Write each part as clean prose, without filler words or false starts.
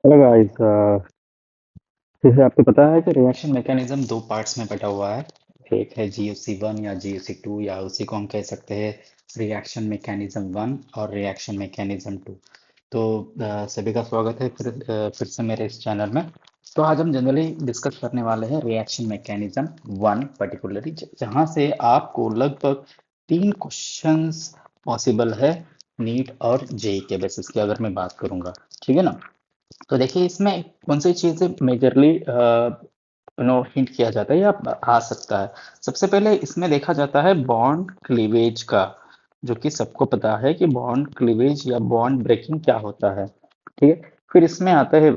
Hello guys. जैसे आपको पता है कि रिएक्शन मैकेनिज्म दो पार्ट्स में बटा हुआ है। एक है जीओसी वन या जीओसी टू, या उसी को हम कह सकते हैं रिएक्शन मैकेनिज्म वन और रिएक्शन मैकेनिज्म टू। तो सभी का स्वागत है फिर से मेरे इस चैनल में। तो आज हम जनरली डिस्कस करने वाले हैं रिएक्शन मैकेनिज्म वन पर्टिकुलरली, जहाँ से आपको लगभग तीन क्वेश्चंस पॉसिबल है नीट और जेई के बेसिस की, अगर मैं बात करूंगा। ठीक है ना। तो देखिए इसमें कौन सी चीजें मेजरली हिंट किया जाता है या आ सकता है। सबसे पहले इसमें देखा जाता है बॉन्ड क्लीवेज का, जो कि सबको पता है कि बॉन्ड क्लीवेज या बॉन्ड ब्रेकिंग क्या होता है। ठीक है। फिर इसमें आता है,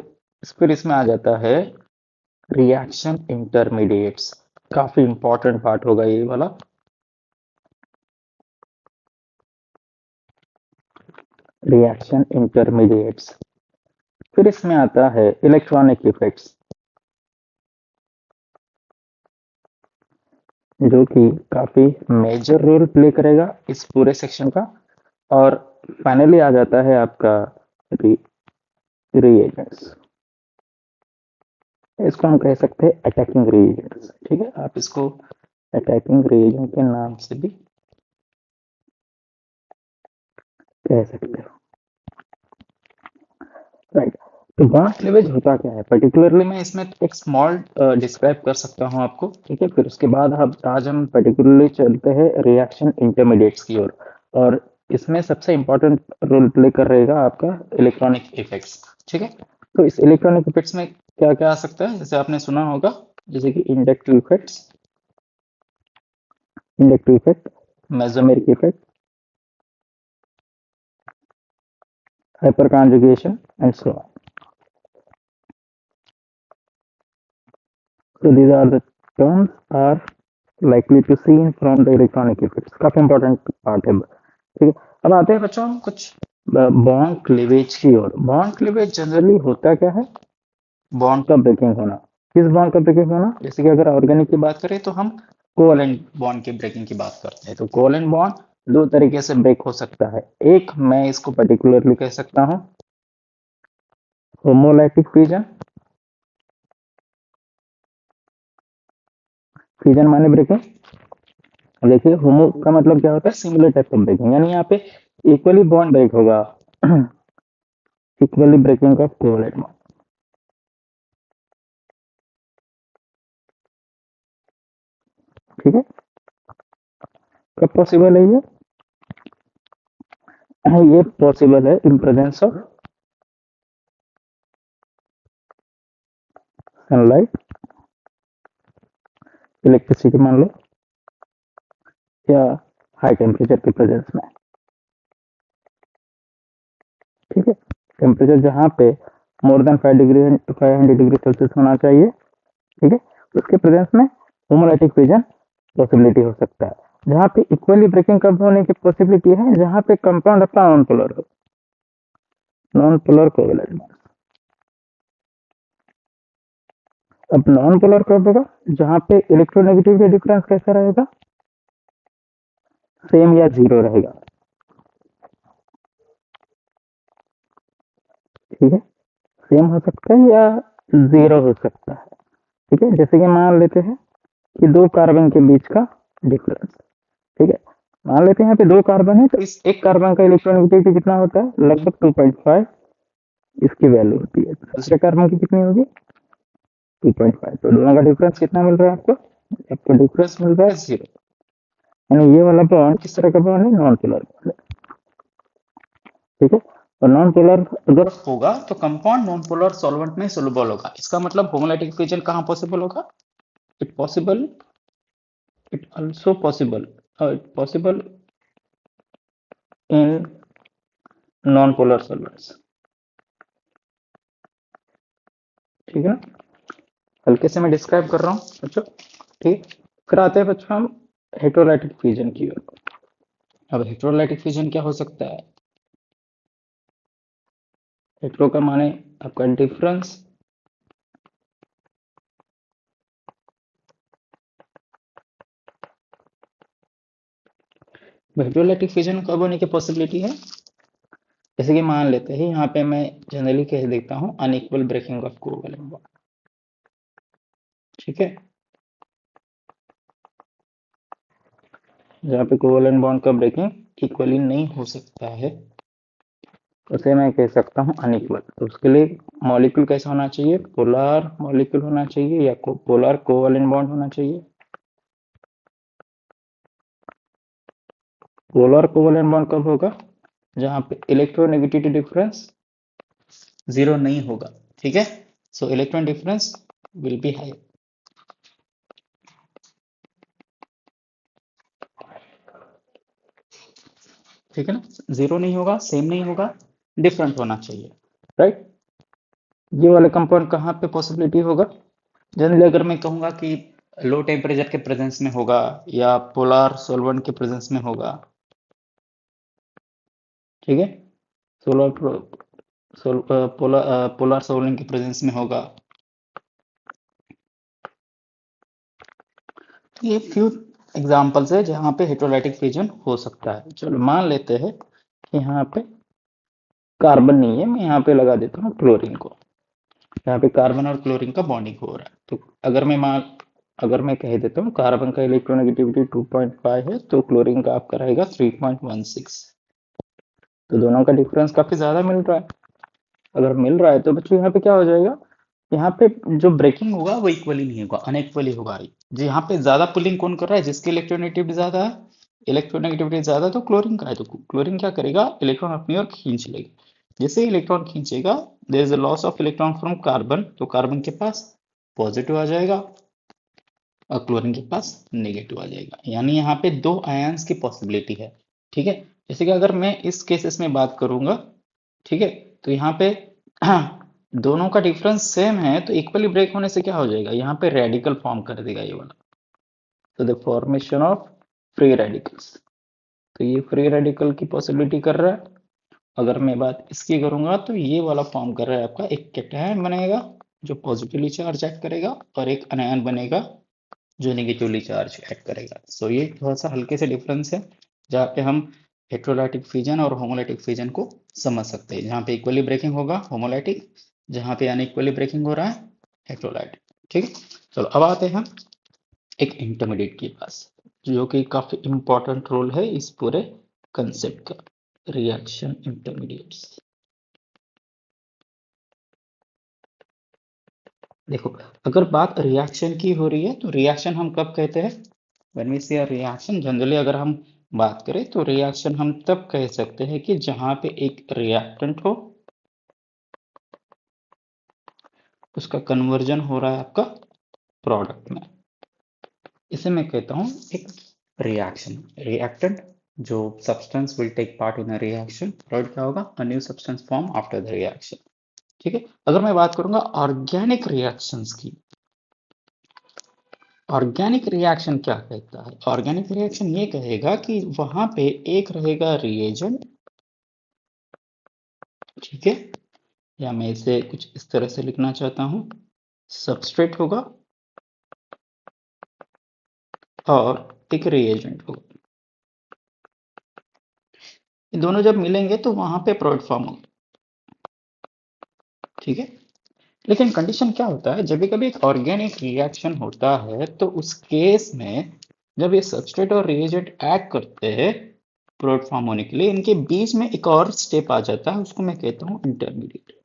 फिर इसमें आ जाता है रिएक्शन इंटरमीडिएट्स। काफी इंपॉर्टेंट पार्ट होगा ये वाला। Reaction intermediates. फिर इसमें आता है इलेक्ट्रॉनिक इफेक्ट्स, जो कि काफी मेजर रोल प्ले करेगा इस पूरे सेक्शन का। और फाइनली आ जाता है आपका रिएजेंट्स। इसको हम कह सकते हैं अटैकिंग रिएजेंट्स। ठीक है, आप इसको अटैकिंग रिएजेंट के नाम से भी कह सकते हो। राइट। तो बॉन्ड क्लीवेज होता क्या है पर्टिकुलरली, मैं इसमें एक स्मॉल डिस्क्राइब कर सकता हूँ आपको। ठीक है, फिर उसके बाद आज हम पर्टिकुलरली चलते हैं रिएक्शन इंटरमीडिएट्स की ओर। और इसमें सबसे इंपॉर्टेंट रोल प्ले कर रहेगा आपका इलेक्ट्रॉनिक इफेक्ट्स। ठीक है। तो इस इलेक्ट्रॉनिक इफेक्ट्स में क्या क्या आ सकता है, जैसे आपने सुना होगा, जैसे कि inductive effects, inductive effect, mesomeric effect, hyper conjugation and so on. So these are the terms are likely to seen from the electronic effects. काफी इंपॉर्टेंट पार्ट है। ठीक है। अब आते हैं बच्चों हम कुछ बॉन्ड क्लीवेज की ओर। बॉन्ड क्लीवेज जनरली होता क्या है? बॉन्ड का ब्रेकिंग होना। किस बॉन्ड का ब्रेकिंग होना? जैसे कि अगर ऑर्गेनिक की बात करें तो हम कोवैलेंट बॉन्ड की ब्रेकिंग की बात करते हैं। तो कोवैलेंट बॉन्ड दो तरीके से ब्रेक हो सकता है। एक मैं इसको पर्टिकुलरली कह सकता हूँ होमोलाइटिक फ्यूजन। फ्यूजन माने ब्रेकिंग। देखिए होमो का मतलब क्या होता है? सिमिलर टाइप ऑफ ब्रेकिंग, यानी यहाँ पे इक्वली बॉन्ड ब्रेक होगा। Equally breaking of covalent bond. ठीक है। कब पॉसिबल है ये? ये पॉसिबल है in presence of sunlight, electricity मान लो, या हाई टेम्परेचर के प्रेजेंस में। ठीक है। टेम्परेचर जहाँ पे मोर देन 500 डिग्री होना चाहिए। ठीक है। उसके प्रेजेंस में होमोलाइटिक फ्यूजन पॉसिबिलिटी हो सकता है। जहाँ पे इक्वली ब्रेकिंग कब होने की पॉसिबिलिटी है? जहाँ पे कंपाउंड अपना नॉन पोलर हो, नॉन पोलर कोवैलेंट। अब नॉन पोलर कब होगा? जहाँ पे इलेक्ट्रोनेगेटिविटी डिफरेंस कैसा रहेगा? सेम या जीरो रहेगा। ठीक है। सेम हो सकता है या जीरो हो सकता है। ठीक है। जैसे कि मान लेते हैं कि दो कार्बन के बीच का डिफरेंस। ठीक है। मान लेते हैं यहाँ पे दो कार्बन है, तो इस एक कार्बन का इलेक्ट्रोनेगेटिविटी कितना होता है? लगभग 2.5 इसकी वैल्यू होती है। दूसरे कार्बन की कितनी होगी? 2.5। तो दोनों का डिफरेंस कितना मिल रहा है आपको? आपको डिफरेंस मिल रहा है जीरो। यानी ये वाला बॉन्ड किस तरह का बॉन्ड है? नॉन पोलर बॉन्ड है। ठीक है। और नॉन पोलर अगर होगा तो कंपाउंड नॉन पोलर सॉल्वेंट में सोलुबल होगा। इसका मतलब होमोलाइटिक फ्यूजन कहाँ पॉसिबल होगा? It possible, it also possible, it possible in non polar solvents. ठीक है ना। हल्के से मैं डिस्क्राइब कर रहा हूँ बच्चों। ठीक। फिर आते हैं बच्चों हम हेटेरोलाइटिक फ्यूजन की ओर। अब हेटेरोलाइटिक फ्यूजन क्या हो सकता है? हेटेरो का माने आपका डिफरेंस, हेटेरोलाइटिक फ्यूजन कब होने की पॉसिबिलिटी है? जैसे कि मान लेते हैं यहाँ पे मैं जनरली कह देता हूँ unequal breaking of covalent bond. ठीक है, जहाँ पे कोवैलेंट बॉन्ड का ब्रेकिंग इक्वली नहीं हो सकता है उसे मैं कह सकता हूँ अनइक्वल। तो उसके लिए मॉलिक्यूल कैसा होना चाहिए, पोलर मॉलिक्यूल होना चाहिए या पोलर कोवैलेंट बॉन्ड होना चाहिए। पोलर कोवैलेंट बॉन्ड कब होगा, जहाँ पे इलेक्ट्रोनेगेटिविटी डिफरेंस जीरो नहीं होगा। ठीक है, सो electron difference will be high. ठीक है ना, जीरो नहीं होगा, सेम नहीं होगा, डिफरेंट होना चाहिए, राइट। ये वाले कंपाउंड कहाँ पे पॉसिबिलिटी होगा, जनरली अगर मैं कहूँगा कि लो टेम्परेचर के प्रेजेंस में होगा या पोलर सॉल्वेंट के प्रेजेंस में होगा। ठीक है, सोलर पोलर सॉल्वेंट के प्रेजेंस में होगा। ये फ्यू एग्जांपल्स है जहाँ पे हेटेरोलाइटिक फ्यूजन हो सकता है। चलो मान लेते हैं कि यहाँ पे कार्बन नहीं है, मैं यहाँ पे लगा देता हूँ क्लोरीन को। यहाँ पे कार्बन और क्लोरीन का बॉन्डिंग हो रहा है। तो अगर मैं कह देता हूँ कार्बन का इलेक्ट्रोनेगेटिविटी 2.5 है तो क्लोरीन का आपका रहेगा 3.16। तो दोनों का डिफरेंस काफी ज्यादा मिल रहा है। अगर मिल रहा है तो बच्चों यहाँ पे क्या हो जाएगा, यहाँ पे जो ब्रेकिंग होगा वो इक्वली नहीं होगा, अनइक्वली होगा। जी, यहाँ पे ज्यादा पुलिंग कौन कर रहा है, जिसकी इलेक्ट्रोनेगेटिविटी ज्यादा है। इलेक्ट्रोनेगेटिविटी ज्यादा तो क्लोरीन का है, तो क्लोरीन क्या करेगा, इलेक्ट्रॉन अपनी ओर खींच लेगा। जैसे इलेक्ट्रॉन खींचेगा, there is a loss of electron from carbon, तो कार्बन के पास पॉजिटिव आ जाएगा और क्लोरीन के पास नेगेटिव आ जाएगा। यानी यहाँ पे दो आयंस की पॉसिबिलिटी है। ठीक है, जैसे कि अगर मैं इस केसेस में बात करूंगा, ठीक है, तो यहाँ पे दोनों का डिफरेंस सेम है तो इक्वली ब्रेक होने से क्या हो जाएगा, यहाँ पे रेडिकल फॉर्म कर देगा ये वाला। तो the formation of free radicals, तो ये फ्री रेडिकल की पॉसिबिलिटी कर रहा है। अगर मैं बात इसकी करूंगा तो ये वाला फॉर्म कर रहा है आपका, एक कैटायन बनेगा जो पॉजिटिवली चार्ज ऐड करेगा और एक अनायन बनेगा जो नेगेटिवली चार्ज ऐड करेगा। सो ये थोड़ा सा हल्के से डिफरेंस है जहाँ पे हम हेट्रोलाइटिक फ्यूजन और होमोलाइटिक फ्यूजन को समझ सकते हैं। जहाँ पे इक्वली ब्रेकिंग होगा होमोलाइटिक, जहाँ पे अनइक्वली ब्रेकिंग हो रहा है हेट्रोलाइटिक। ठीक है, चलो अब आते हैं एक इंटरमीडिएट के पास, जो कि काफी इंपॉर्टेंट रोल है इस पूरे कंसेप्ट का, रिएक्शन इंटरमीडिएट्स। देखो, अगर बात रिएक्शन की हो रही है तो रिएक्शन हम कब कहते हैं, व्हेन वी से अ रिएक्शन, जनरली अगर हम बात करें तो रिएक्शन हम तब कह सकते हैं कि जहां पे एक रिएक्टेंट हो, उसका कन्वर्जन हो रहा है आपका प्रोडक्ट में, इसे मैं कहता हूं एक रिएक्शन। रिएक्टेंट जो substance will take part in a reaction, product क्या होगा, a new substance form after the reaction. ठीक है, अगर मैं बात करूंगा ऑर्गेनिक रिएक्शंस की, ऑर्गेनिक रिएक्शन क्या कहता है, ऑर्गेनिक रिएक्शन ये कहेगा कि वहां पे एक रहेगा रिएजेंट, ठीक है, या मैं इसे कुछ इस तरह से लिखना चाहता हूं, सबस्ट्रेट होगा और एक रिएजेंट होगा। ये दोनों जब मिलेंगे तो वहां पे प्रोडक्ट फॉर्म होगा। ठीक है, लेकिन कंडीशन क्या होता है, जब भी कभी एक ऑर्गेनिक रिएक्शन होता है तो उस केस में जब ये सबस्ट्रेट और रिएजेंट ऐड करते हैं प्रोडक्ट फॉर्म होने के लिए, इनके बीच में एक और स्टेप आ जाता है, उसको मैं कहता हूं इंटरमीडिएट।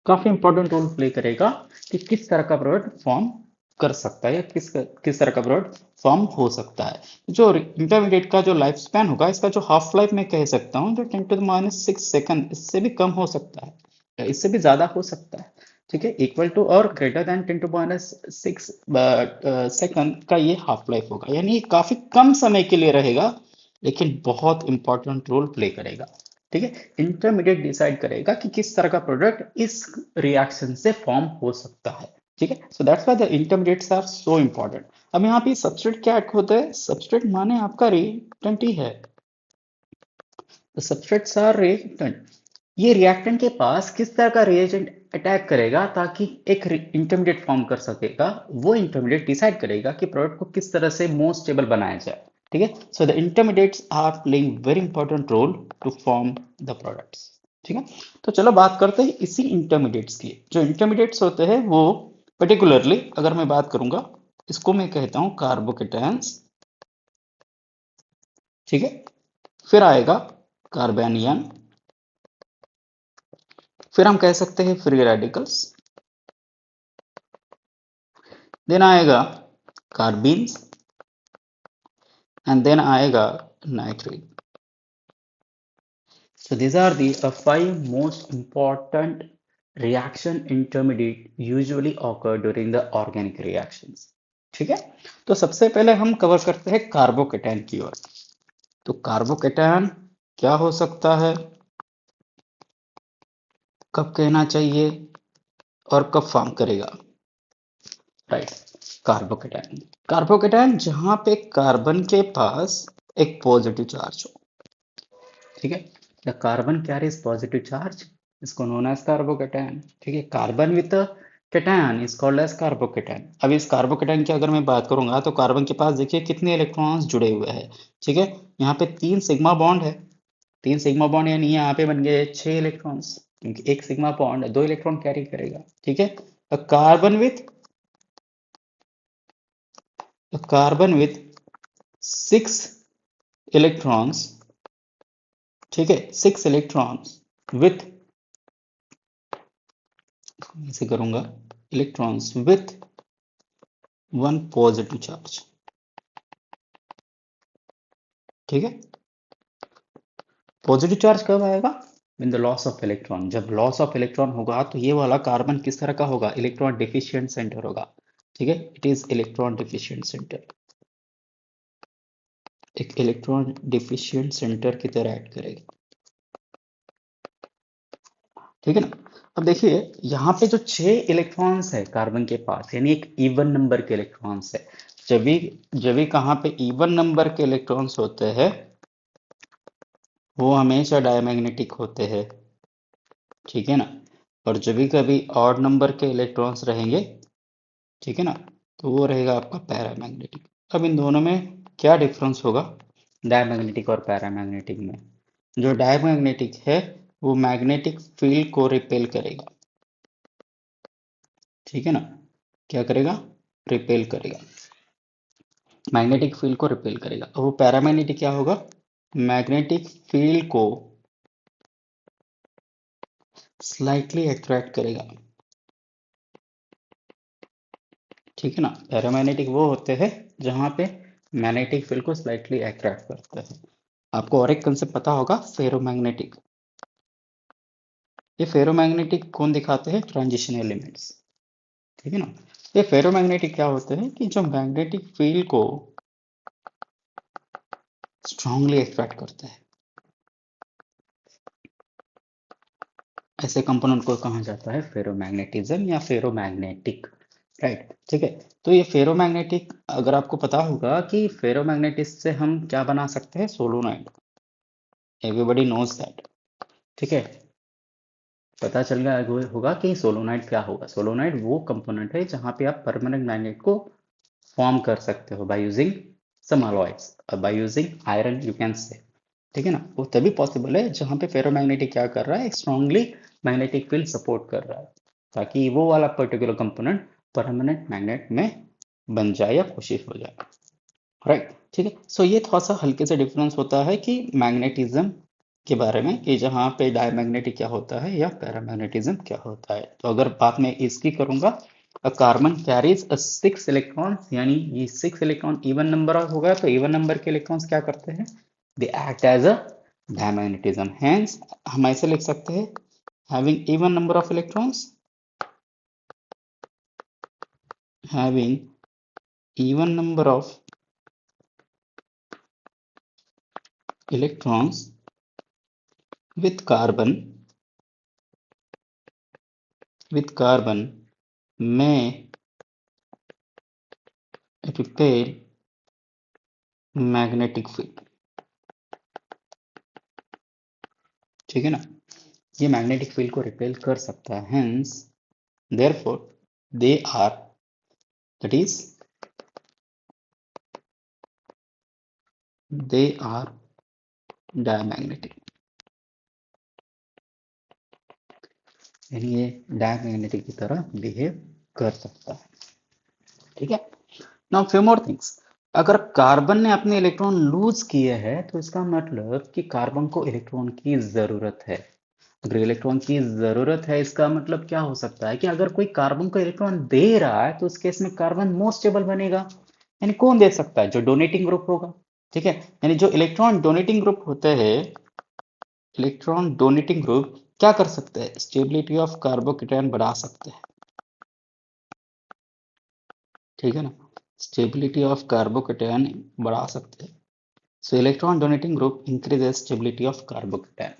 काफी इंपॉर्टेंट रोल प्ले करेगा कि किस तरह का प्रोडक्ट फॉर्म कर सकता है या किस तरह का प्रोडक्ट फॉर्म हो सकता है। जो इंटरमीडिएट का जो लाइफ स्पैन होगा, इसका जो हाफ लाइफ मैं कह सकता हूँ जो 10⁻⁶ सेकंड, इससे भी कम हो सकता है या इससे भी ज्यादा हो सकता है। ठीक है, इक्वल टू और ग्रेटर देन 10⁻⁶ सेकंड का ये हाफ लाइफ होगा, यानी ये काफी कम समय के लिए रहेगा लेकिन बहुत इंपॉर्टेंट रोल प्ले करेगा। ठीक है, इंटरमीडिएट डिसाइड करेगा कि किस तरह का प्रोडक्ट इस रिएक्शन से फॉर्म हो सकता है। ठीक है, so that's why the intermediates are so important. अब यहाँ पे सबस्ट्रेट क्या ऐड होता है, सबस्ट्रेट माने आपका रिएक्टेंट ही है, सबस्ट्रेट्स आर रिएक्टेंट। ये रिएक्टेंट के पास किस तरह का रिएजेंट अटैक करेगा ताकि एक इंटरमीडिएट फॉर्म कर सकेगा, वो इंटरमीडिएट डिसाइड करेगा कि प्रोडक्ट को किस तरह से मोस्ट स्टेबल बनाया जाए। ठीक है। So the intermediates are playing very important role to form the products. ठीक है, तो चलो बात करते हैं इसी इंटरमीडिएट्स की। जो इंटरमीडिएट्स होते हैं वो पर्टिकुलरली अगर मैं बात करूंगा, इसको मैं कहता हूं कार्बोकेटायंस। ठीक है, फिर आएगा कार्बेनियन, फिर हम कह सकते हैं फ्री रेडिकल्स, देन आएगा कार्बीन्स, एंड देन आएगा nitrile. So these are the five most important reaction intermediate usually occur during the organic reactions। ठीक है, तो सबसे पहले हम कवर करते हैं कार्बोकेटायन की ओर। तो कार्बोकेटायन क्या हो सकता है, कब कहना चाहिए और कब फॉर्म करेगा? Right, carbocation. कार्बोकेटायन जहां पे कार्बन के पास एक पॉजिटिव चार्ज हो। ठीक है, the carbon carries positive charge, इसको नोन एज कार्बोकेटायन। ठीक है, carbon with cation is called as carbocation. अब इस कार्बोकेटायन की अगर मैं बात करूंगा तो कार्बन के पास देखिए कितने इलेक्ट्रॉन्स जुड़े हुए हैं। ठीक है, यहाँ पे 3 सिग्मा बॉन्ड है। 3 सिग्मा बॉन्ड यानी यहाँ पे बन गए 6 इलेक्ट्रॉन्स, क्योंकि एक सिग्मा बॉन्ड 2 इलेक्ट्रॉन कैरी करेगा। ठीक है, कार्बन विथ 6 इलेक्ट्रॉन्स। ठीक है, 6 इलेक्ट्रॉन्स विथ, ऐसे करूंगा, इलेक्ट्रॉन्स विथ 1 पॉजिटिव चार्ज। ठीक है, पॉजिटिव चार्ज कब आएगा? In the loss of electron. जब लॉस ऑफ इलेक्ट्रॉन होगा तो ये वाला कार्बन किस तरह का होगा? इलेक्ट्रॉन डिफिशिएंट सेंटर होगा। ठीक है, it is electron deficient centre, एक इलेक्ट्रॉन डिफिशिएंट सेंटर की तरह एक्ट करेगा। ठीक है ना। अब देखिए यहाँ पे जो 6 इलेक्ट्रॉन्स है कार्बन के पास, यानी एक इवन नंबर के इलेक्ट्रॉन्स है। जब भी कहाँ पे इवन नंबर के इलेक्ट्रॉन्स होते हैं वो हमेशा डायमैग्नेटिक होते हैं। ठीक है ना, और जब भी कभी ऑड नंबर के इलेक्ट्रॉन्स रहेंगे, ठीक है ना, तो वो रहेगा आपका पैरामैग्नेटिक। अब इन दोनों में क्या डिफरेंस होगा डायमैग्नेटिक और पैरामैग्नेटिक में? जो डायमैग्नेटिक है वो मैग्नेटिक फील्ड को रिपेल करेगा। ठीक है ना, क्या करेगा? रिपेल करेगा, मैग्नेटिक फील्ड को रिपेल करेगा। और वो पैरामैग्नेटिक क्या होगा? मैग्नेटिक फील्ड को स्लाइटली अट्रैक्ट करेगा। ठीक है ना, पैरामैग्नेटिक वो होते हैं जहां पे मैग्नेटिक फील्ड को स्लाइटली अट्रैक्ट करते हैं। आपको और एक कंसेप्ट पता होगा, फेरोमैग्नेटिक। ये फेरोमैग्नेटिक कौन दिखाते हैं? Transition elements. ठीक है ना, ये फेरोमैग्नेटिक क्या होते हैं कि जो मैग्नेटिक फील्ड को स्ट्रांगली अट्रैक्ट करते हैं। ऐसे कंपोनेंट को कहा जाता है फेरोमैग्नेटिज्म या फेरोमैग्नेटिक। राइट, ठीक है। तो ये फेरोमैग्नेटिक, अगर आपको पता होगा कि फेरोमैग्नेटिक से हम क्या बना सकते हैं? सोलोनाइड। Everybody knows that. ठीक है, पता चल गया होगा कि सोलोनाइड क्या होगा। सोलोनाइड वो कंपोनेंट है जहां पे आप परमानेंट मैग्नेट को फॉर्म कर सकते हो by using some alloys, by using iron you can say. ठीक है ना, वो तभी पॉसिबल है जहां पे फेरोमैग्नेटिक क्या कर रहा है? स्ट्रांगली मैग्नेटिक फील्ड सपोर्ट कर रहा है, ताकि वो वाला पर्टिकुलर कंपोनेंट परमानेंट मैग्नेट में बन जाए या कोशिश हो जाए। राइट, ठीक है। सो ये थोड़ा सा हल्के से डिफरेंस होता है कि मैग्नेटिज्म के बारे में, कि जहाँ पे डायमैग्नेटिक क्या होता है या पैरामैग्नेटिज्म क्या होता है। तो अगर बात मैं इसकी करूंगा, कार्बन कैरीज 6 इलेक्ट्रॉन्स, यानी ये 6 इलेक्ट्रॉन इवन नंबर होगा, तो इवन नंबर के इलेक्ट्रॉन्स क्या करते हैं? They act as a diamagnetism. Hence हम ऐसे लिख सकते हैं, having even number of electrons, having even number of electrons with carbon may repel magnetic field। ठीक है ना, ये मैग्नेटिक फील्ड को रिपेल कर सकता है। Hence therefore they are, that is they are diamagnetic, यानी ये डायमैग्नेटिक की तरह बिहेव कर सकता है। ठीक है, नाउ फ्यू मोर थिंग्स। अगर कार्बन ने अपने इलेक्ट्रॉन लूज किए हैं तो इसका मतलब कि कार्बन को इलेक्ट्रॉन की जरूरत है। अगर इलेक्ट्रॉन की जरूरत है इसका मतलब क्या हो सकता है कि अगर कोई कार्बन को इलेक्ट्रॉन दे रहा है तो उस केस में कार्बन मोर स्टेबल बनेगा। यानी कौन दे सकता है? जो डोनेटिंग ग्रुप होगा। ठीक है, यानी जो इलेक्ट्रॉन डोनेटिंग ग्रुप होते हैं, इलेक्ट्रॉन डोनेटिंग ग्रुप क्या कर सकते हैं? स्टेबिलिटी ऑफ कार्बोकेटायन बढ़ा सकते हैं। ठीक है ना, स्टेबिलिटी ऑफ कार्बोकेटायन बढ़ा सकते हैं। सो electron donating group increases stability of carbocation.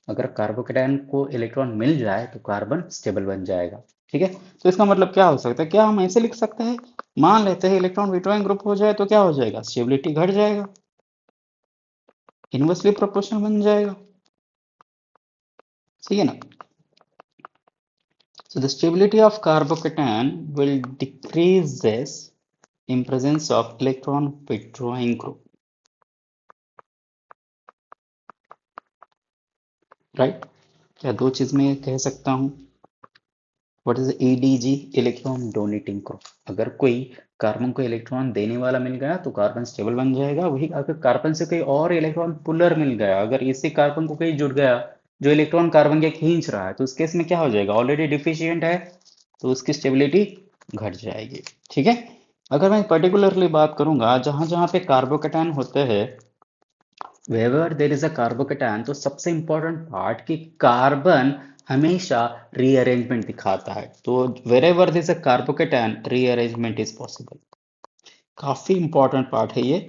अगर कार्बोकेटायन को इलेक्ट्रॉन मिल जाए तो कार्बन स्टेबल बन जाएगा। ठीक है, तो इसका मतलब क्या हो सकता है? क्या हम ऐसे लिख सकते हैं, मान लेते हैं इलेक्ट्रॉन विड्रॉइंग ग्रुप हो जाए तो क्या हो जाएगा? स्टेबिलिटी घट जाएगा, इनवर्सली प्रोपोर्शनल बन जाएगा। ठीक है ना, so the stability of carbocation will decreases in presence of electron withdrawing group, right? क्या दो चीज में कह सकता हूं? What is ADG? Electron donating group. अगर कोई कार्बन को इलेक्ट्रॉन देने वाला मिल गया तो कार्बन स्टेबल बन जाएगा। वही अगर कार्बन से कोई और इलेक्ट्रॉन पुलर मिल गया, अगर इसी कार्बन को कहीं जुड़ गया जो इलेक्ट्रॉन कार्बन के खींच रहा है, तो उस केस में क्या हो जाएगा? ऑलरेडी डिफिशियंट है तो उसकी स्टेबिलिटी घट जाएगी। ठीक है, अगर मैं पर्टिकुलरली बात करूंगा जहां जहां पे कार्बोकेटायन होते हैं, wherever there is a carbocation, तो सबसे इंपॉर्टेंट पार्ट कि कार्बन हमेशा रीअरेंजमेंट दिखाता है। तो wherever there is a carbocation rearrangement is possible. काफी इंपॉर्टेंट पार्ट है ये,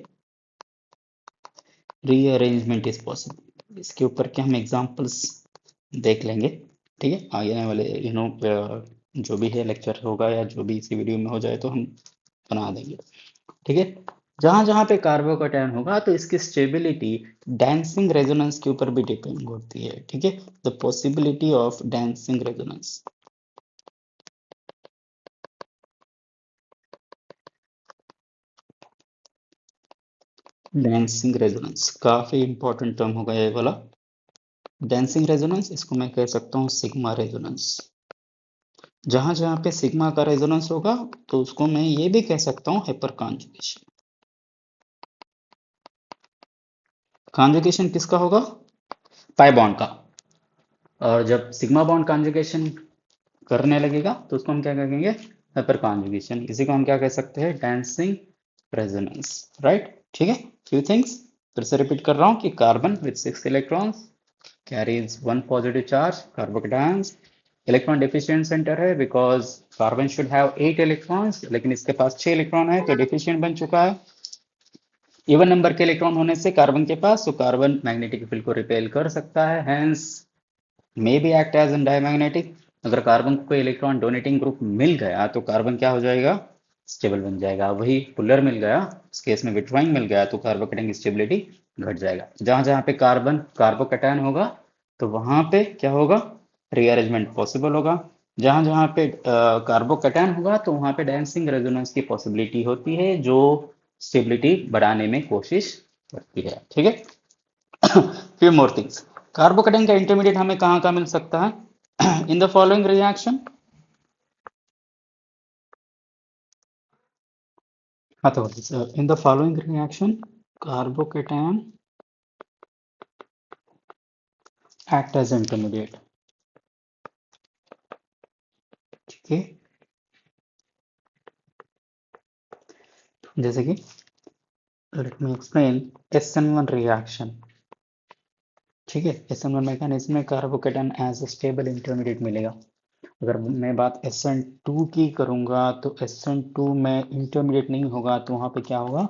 रीअरेंजमेंट इज पॉसिबल। इसके ऊपर के हम एग्जांपल्स देख लेंगे। ठीक है, आगे आने वाले जो भी है लेक्चर होगा या जो भी इसी वीडियो में हो जाए तो हम बना देंगे। ठीक है, जहां जहां पे कार्बोकेटायन होगा तो इसकी स्टेबिलिटी डांसिंग रेजोनेंस के ऊपर भी डिपेंड होती है। ठीक है, the possibility of dancing resonance. Dancing resonance काफी इंपॉर्टेंट टर्म होगा ये वाला, डांसिंग रेजोनेंस। इसको मैं कह सकता हूँ सिग्मा रेजोनेंस। जहां जहां पे सिग्मा का रेजोनेंस होगा तो उसको मैं ये भी कह सकता हूँ हाइपर कॉन्जुगेशन। कॉन्जुगेशन किसका होगा? पाई बॉन्ड का। और जब सिग्मा बॉन्ड कॉन्जुगेशन करने लगेगा तो उसको हम क्या कहेंगे? Hyper conjugation. इसी को हम क्या कह सकते हैं? Dancing resonance. राइट, ठीक है। फ्यू थिंग्स फिर से रिपीट कर रहा हूँ कि carbon with 6 electrons carries 1 positive charge, carbocations electron deficient centre है because carbon should have 8 electrons, लेकिन इसके पास 6 इलेक्ट्रॉन है तो डिफिशिएंट बन चुका है। इवन नंबर के इलेक्ट्रॉन होने से कार्बन के पास, तो कार्बन मैग्नेटिक फील्ड को रिपेल कर सकता है, hence may be act as an diamagnetic. अगर कार्बन को कोई इलेक्ट्रॉन डोनेटिंग ग्रुप मिल गया तो कार्बन क्या हो जाएगा? स्टेबल बन जाएगा। वही पुलर मिल गया, इस केस में विट्रॉइंग मिल गया तो कार्बोकेटायन की स्टेबिलिटी घट जाएगा। जहां जहां पे कार्बन कार्बोकेटायन होगा तो वहां पे क्या होगा? रीअरेंजमेंट पॉसिबल होगा। जहां जहां पे कार्बोकेटायन होगा तो वहां पे डांसिंग रेजोनेंस की पॉसिबिलिटी होती है जो स्टेबिलिटी बढ़ाने में कोशिश करती है। ठीक है, few more things। कार्बोकेटायन का इंटरमीडिएट हमें कहाँ कहाँ मिल सकता है? In the following reaction. हाँ, तो in the following reaction carbocation act as intermediate. ठीक है, जैसे कि let me explain SN1 reaction. ठीक है, SN1 मैकेनिज्म में carbocation as a stable intermediate मिलेगा। अगर मैं बात SN2 की करूंगा तो SN2 में इंटरमीडिएट नहीं होगा तो वहां पे क्या होगा?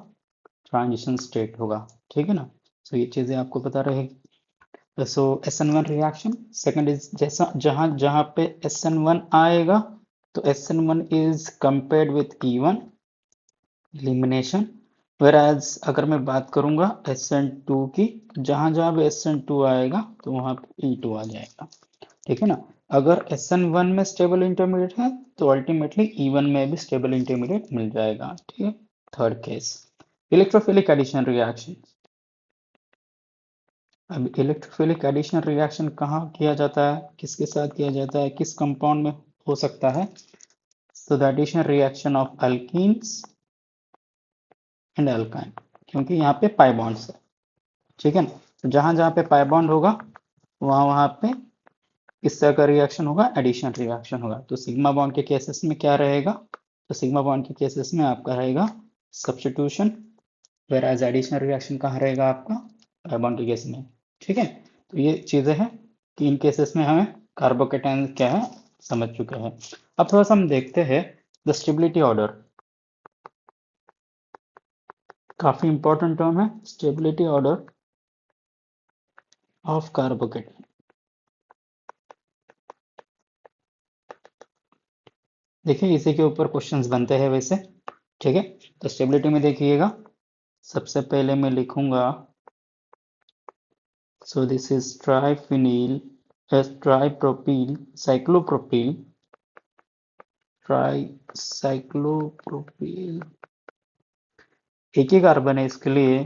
ट्रांजिशन स्टेट होगा। ठीक है ना, तो ये चीजें आपको पता रहेगी। सो SN1 रिएक्शन सेकंड इज जैसा जहां जहां पे SN1 आएगा तो SN1 is compared with E1 elimination. whereas अगर मैं बात करूंगा SN2 की, जहां जहां भी SN2 आएगा तो वहां पे E2 आ जाएगा। ठीक है ना, अगर SN1 में स्टेबल इंटरमीडिएट है तो अल्टीमेटली E1 में भी स्टेबल इंटरमीडिएट मिल जाएगा। ठीक है, third case electrophilic addition reaction. अब इलेक्ट्रोफिलिक एडिशन रिएक्शन कहाँ किया जाता है, किसके साथ किया जाता है, किस कंपाउंड में हो सकता है? So the addition reaction of alkenes and alkyne, क्योंकि यहाँ पे पाई बॉन्ड्स है, ठीक है ना। तो जहां जहां पे पाई बॉन्ड होगा वहां वहां पे इस तरह का रिएक्शन होगा, एडिशन रिएक्शन होगा। तो सिग्मा बॉन्ड के केसेस में क्या रहेगा? तो सिग्मा बॉन्ड के केसेस में आपका रहेगा substitution, where as addition reaction कहाँ रहेगा आपका? पाई बॉन्ड के केस में, ठीक है। तो ये चीजें हैं कि इन केसेस में हमें कार्बोकेटाइन क्या है समझ चुके हैं। अब थोड़ा सा हम देखते हैं द स्टेबिलिटी ऑर्डर, काफी इंपॉर्टेंट टर्म है स्टेबिलिटी ऑर्डर ऑफ कार्बोकेटाइन। देखिए इसी के ऊपर क्वेश्चंस बनते हैं वैसे, ठीक है। तो स्टेबिलिटी में देखिएगा, सबसे पहले मैं लिखूंगा, सो दिस इज ट्राइफिनिल ट्राइप्रोपिल साइक्लोप्रोपिल, ट्राइसाइक्लोप्रोपिल, एक ही कार्बन है इसके लिए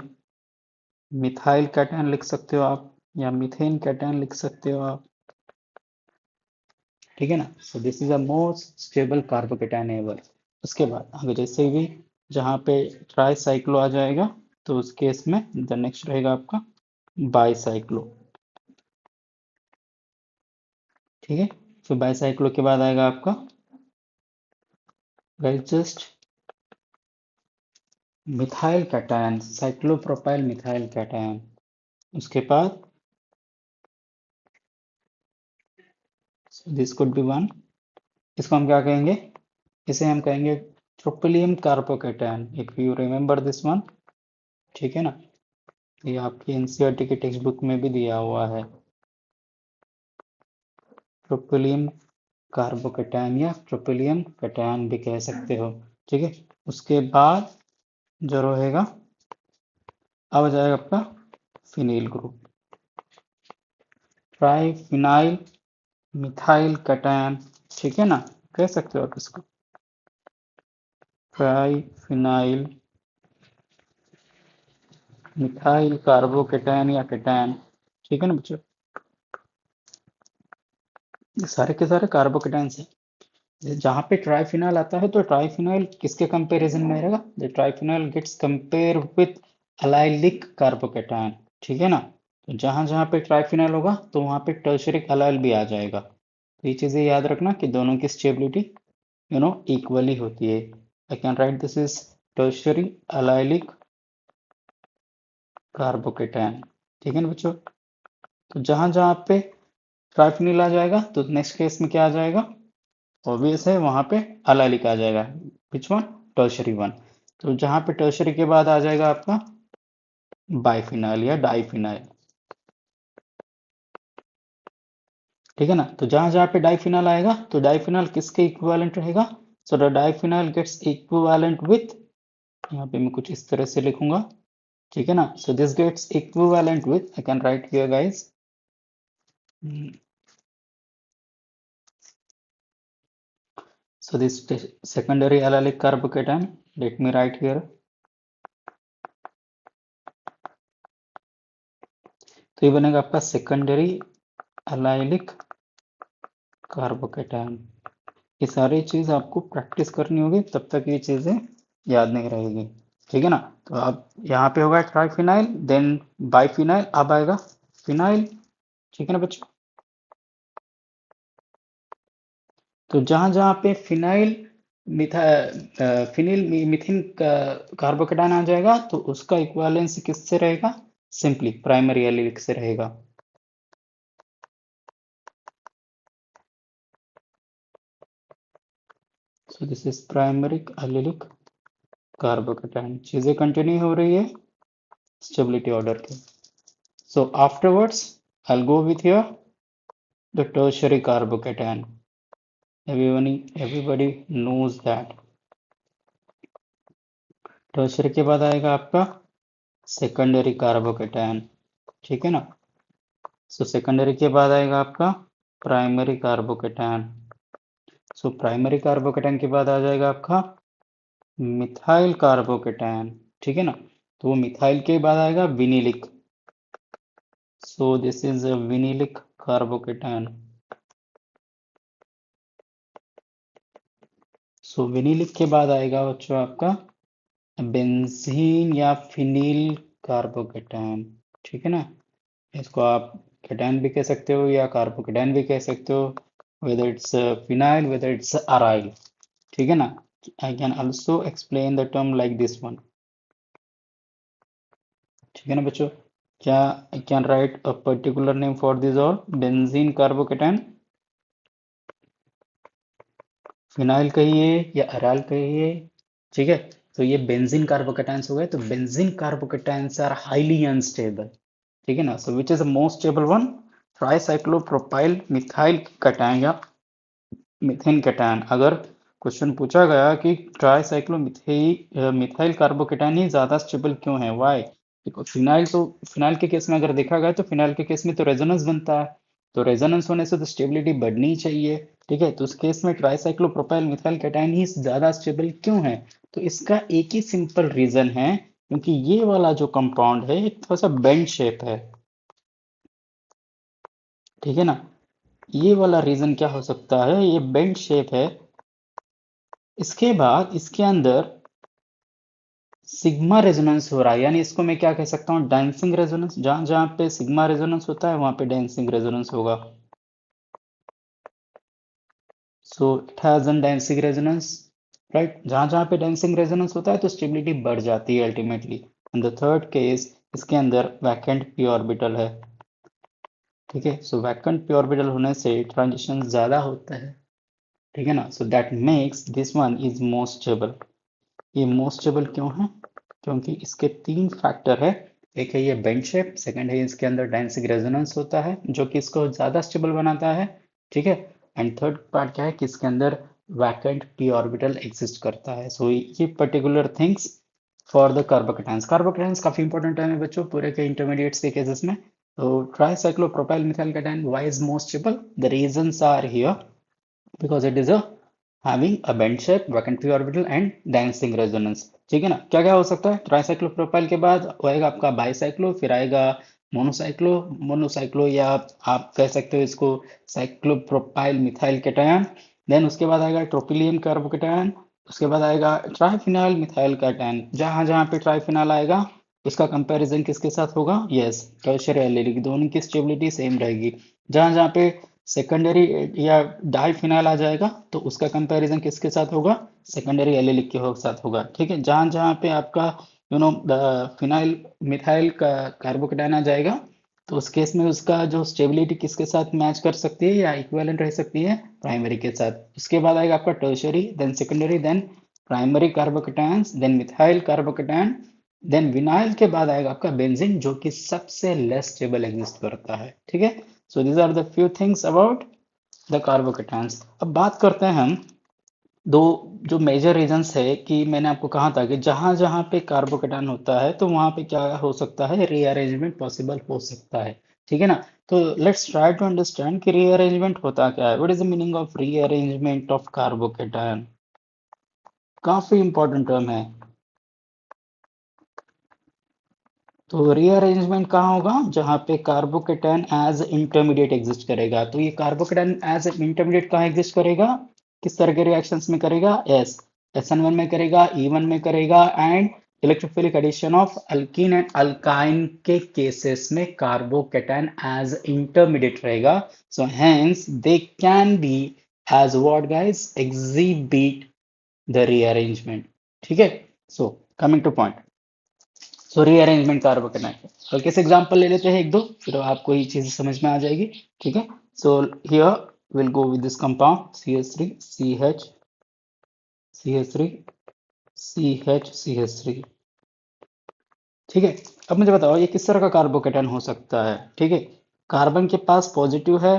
मिथाइल कैटायन लिख सकते हो आप, या मीथेन कैटायन लिख सकते हो आप, ठीक है ना। So this is a most stable carbocation ever. उसके बाद आगे जैसे भी जहाँ पे ट्राईसाइक्लो आ जाएगा तो उस केस में द नेक्स्ट रहेगा आपका बाईसाइक्लो, ठीक है। फिर बाईसाइक्लो के बाद आएगा आपका just methyl cation, cyclopropyl methyl cation. उसके बाद दिस कुड बी वन, इसको हम क्या कहेंगे? इसे हम कहेंगे tropylium carbocation, if you remember this one, ठीक है ना। ये आपकी एनसीईआरटी की टेक्स्ट बुक में भी दिया हुआ है, ट्रोपिलियम कार्बोकेटायन या ट्रोपिलियम कैटायन भी कह सकते हो, ठीक है। उसके बाद जो रहेगा अब आ जाएगा आपका फिनील ग्रुप, ट्राइफिनाइल मिथाइल कैटायन, ठीक है ना, कह सकते हो आप इसको ट्राइफिनाइल मिथाइल कार्बोकेटायन या कैटायन, ठीक है ना बच्चों। ये सारे के सारे कार्बोकेटायन है। जहाँ पे ट्राइफिनाइल आता है तो ट्राइफिनाइल किसके कंपैरिजन में रहेगा? The triphenyl gets compare with allylic carbocation, ठीक है ना। तो जहाँ जहाँ पे ट्राइफिनाइल होगा तो वहाँ पे टर्शरिक अलाइल भी आ जाएगा। तो ये चीजें याद रखना कि दोनों की स्टेबिलिटी इक्वली होती है। आई can right this is tertiary allylic carbocation, ठीक है ना बच्चों। तो जहाँ जहाँ पे ट्राइफिनाइल आ जाएगा तो नेक्स्ट केस में क्या आ जाएगा? ऑब्वियस है वहां पे अलाइलिक आ जाएगा, विच वन? Tertiary one. तो जहां पे टर्शरी के बाद आ जाएगा आपका बाइफिनाइल या डाइफिनाइल, ठीक है ना। तो जहां जहां पे डाइफिनाइल आएगा तो डाइफिनाइल किसके इक्विवेलेंट रहेगा? So the diphenyl gets equivalent with, यहाँ पे मैं कुछ इस तरह से लिखूंगा, ठीक है ना। So this gets equivalent with, I can write here guys, so this secondary allylic carbocation, let me write here, तो ये बनेगा आपका सेकेंडरी अलाइलिक कार्बोकेटायन। ये सारी चीज आपको प्रैक्टिस करनी होगी, तब तक ये चीजें याद नहीं रहेगी, ठीक है ना। तो अब यहाँ पे होगा ट्राइफिनाइल, देन बाइफिनाइल, अब आएगा फिनाइल, ठीक है ना बच्चों। तो जहां जहां पे फिनाइल मिथा फिनिल मिथिन कार्बोकेटायन आ जाएगा तो उसका इक्विवेलेंस किससे रहेगा? सिंपली प्राइमरी एलिलिक से रहेगा। So this is primary allylic carbocation. चीजें कंटिन्यू हो रही है स्टेबिलिटी ऑर्डर के। So afterwards, I'll go with here the tertiary carbocation. Everybody knows that. Tertiary के बाद आएगा आपका सेकेंडरी कार्बोकेटायन, ठीक है ना। सो सेकेंडरी के बाद आएगा आपका primary carbocation. So primary carbocation के बाद आ जाएगा आपका मिथाइल कार्बोकेटायन, ठीक है ना। तो वो मिथाइल के बाद आएगा विनिलिक। So this is a vinylic carbocation. So विनिलिक के बाद आएगा बच्चों आपका बेंजीन या फिनील कार्बोकेटान। ठीक है ना, इसको आप केटान भी कह सकते हो या कार्बोकेटान भी कह सकते हो, whether it's phenyl, whether it's aryl। ठीक है ना, I can also explain the term like this one। ठीक है ना बच्चों, क्या I can write a particular name for this all, benzene carbocation, phenyl कहिए या अराल कहिए। ठीक है, तो ये बेंजीन कार्बोकेटान्स हो गए। तो benzene carbocations are highly unstable. ठीक है ना, so which is the most stable one, tricyclopropyl methyl cation या मिथेन कटायन। अगर क्वेश्चन पूछा गया कि ट्राइसाइक्लोमिथाइल मिथाइल कार्बोकेटायन ही ज्यादा स्टेबल क्यों है, व्हाई, फिनाइल तो, फिनाइल के केस में अगर देखा गया तो फिनाइल के केस में तो रेजोनेंस बनता है, तो रेजोनेंस होने से तो स्टेबिलिटी बढ़नी चाहिए। ठीक है, तो उस केस में ट्राइसाइक्लोप्रोपाइल मिथाइल कैटायन ही ज्यादा स्टेबल क्यों है, तो इसका एक ही सिंपल रीजन है, क्योंकि ये वाला जो कंपाउंड है एक थोड़ा सा बेंड शेप है। ठीक है ना, ये वाला रीजन क्या हो सकता है, ये बेंड शेप है। इसके बाद इसके अंदर सिग्मा रेजोनेंस हो रहा है, यानी इसको मैं क्या कह सकता हूँ, डांसिंग रेजोनेंस। जहां जहां पे सिग्मा रेजोनेंस होता है वहां पे डांसिंग रेजोनेंस होगा। So it has an dancing resonance, right. जहां जहां पे डांसिंग रेजोनेंस होता है तो स्टेबिलिटी बढ़ जाती है ultimately. And the third case, इसके अंदर वैकेंट पी ऑर्बिटल है। ठीक है, सो वैकेंट पी ऑर्बिटल होने से ट्रांजिशन ज्यादा होता है। ठीक है ना, so that makes this one is most stable. ये मोस्ट स्टेबल क्यों है, क्योंकि इसके तीन फैक्टर है। एक है ये बेंड शेप, सेकंड है इसके अंदर डायनेमिक रेजोनेंस होता है जो कि इसको ज्यादा स्टेबल बनाता है। ठीक है, एंड थर्ड पार्ट क्या है कि इसके अंदर वैकेंट पी ऑर्बिटल एग्जिस्ट करता है। सो ये पर्टिकुलर थिंग्स फॉर द कार्बोकेटायंस। कार्बोकेटायंस काफी इंपॉर्टेंट टर्म है बच्चों पूरे के इंटरमीडिएट्स के केसेस में। तो tricyclopropyl methyl cation, why is most stable, the reasons are here, because it is a having a bend shape, vacant p orbital and dancing resonance। ठीक है ना, क्या क्या हो सकता है, ट्राइसाइक्लोप्रोपाइल के बाद आएगा आपका बाईसाइक्लो, फिर आएगा मोनोसाइक्लो। मोनोसाइक्लो या आप कह सकते हो इसको साइक्लोप्रोपाइल मिथाइल कैटायन। देन उसके बाद आएगा ट्रोपिलियन कार्बोकेटायन। उसके बाद आएगा ट्राइफिनाइल मिथाइल कैटायन। जहां जहां पे ट्राइफिनाइल आएगा उसका कंपैरिजन किसके साथ होगा, यस, टर्शियरी एल्डिहाइड, दोनों की स्टेबिलिटी सेम रहेगी। जहां जहां पे सेकेंडरी या डाइफिनाइल आ जाएगा तो उसका कंपैरिजन किसके साथ होगा, सेकेंडरी एलिलिक के साथ होगा। ठीक है, जहां जहां पे आपका फिनाइल मिथाइल का कार्बोकेटायन आ जाएगा तो उस केस में उसका जो स्टेबिलिटी किसके साथ मैच कर सकती है या इक्विवेलेंट रह सकती है, प्राइमरी के साथ। उसके बाद आएगा आपका tertiary, then secondary, then primary carbocations, then methyl carbocation, then vinyl के बाद आएगा आपका बेंजीन जो कि सबसे लेस स्टेबल एग्जिस्ट करता है। ठीक है, so these are the few things about the carbocations. अब बात करते हैं हम दो जो मेजर रीजंस है कि मैंने आपको कहा था कि जहां जहां पे कार्बोकेटायन होता है तो वहां पे क्या हो सकता है, रीअरेंजमेंट पॉसिबल हो सकता है। ठीक है ना, तो लेट्स ट्राई टू अंडरस्टैंड कि रीअरेंजमेंट होता क्या है, what is the meaning of rearrangement of carbocation. काफी इंपॉर्टेंट टर्म है। तो रीअरेंजमेंट कहाँ होगा, जहां पे कार्बोकेटायन एज इंटरमीडिएट एग्जिस्ट करेगा। तो ये कार्बोकेटायन एज इंटरमीडिएट कहाँ एग्जिस्ट करेगा, किस तरह के रिएक्शंस में करेगा, एस SN1 में करेगा, E1 में करेगा, and electrophilic addition of alkene and alkyne के केसेस में कार्बोकेटायन एज इंटरमीडिएट रहेगा। So hence they can be as what guys, exhibit the rearrangement. ठीक है, so coming to point, so rearrangement carbocation, तो किस एग्जांपल ले लेते हैं एक दो, फिर आपको ये चीज समझ में आ जाएगी। ठीक है, so here will go with this compound CH3 CH CH3 CH CH3। ठीक है, अब मुझे बताओ ये किस तरह का कार्बोकेटायन हो सकता है। ठीक है, कार्बन के पास पॉजिटिव है।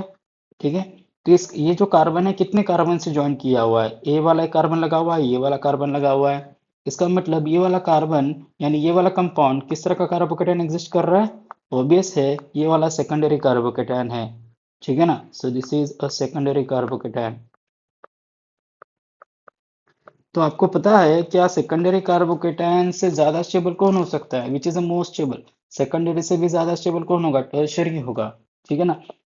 ठीक है, तो इस ये जो कार्बन है कितने कार्बन से ज्वाइन किया हुआ है, ए वाला कार्बन लगा हुआ है, ये वाला कार्बन लगा हुआ है। इसका मतलब ये वाला कार्बन यानी ये वाला कंपाउंड किस तरह का कार्बोकेटायन एग्जिस्ट कर रहा है, ऑब्वियस है ये वाला सेकेंडरी कार्बोकेटायन है। ठीक है ना, so this is a secondary carbocation. तो आपको पता है क्या सेकेंडरी कार्बोकेटायन से ज्यादा स्टेबल कौन हो सकता है, विच is the most stable, secondary से भी ज्यादा स्टेबल कौन होगा? टर्शियरी होगा। ठीक है ना?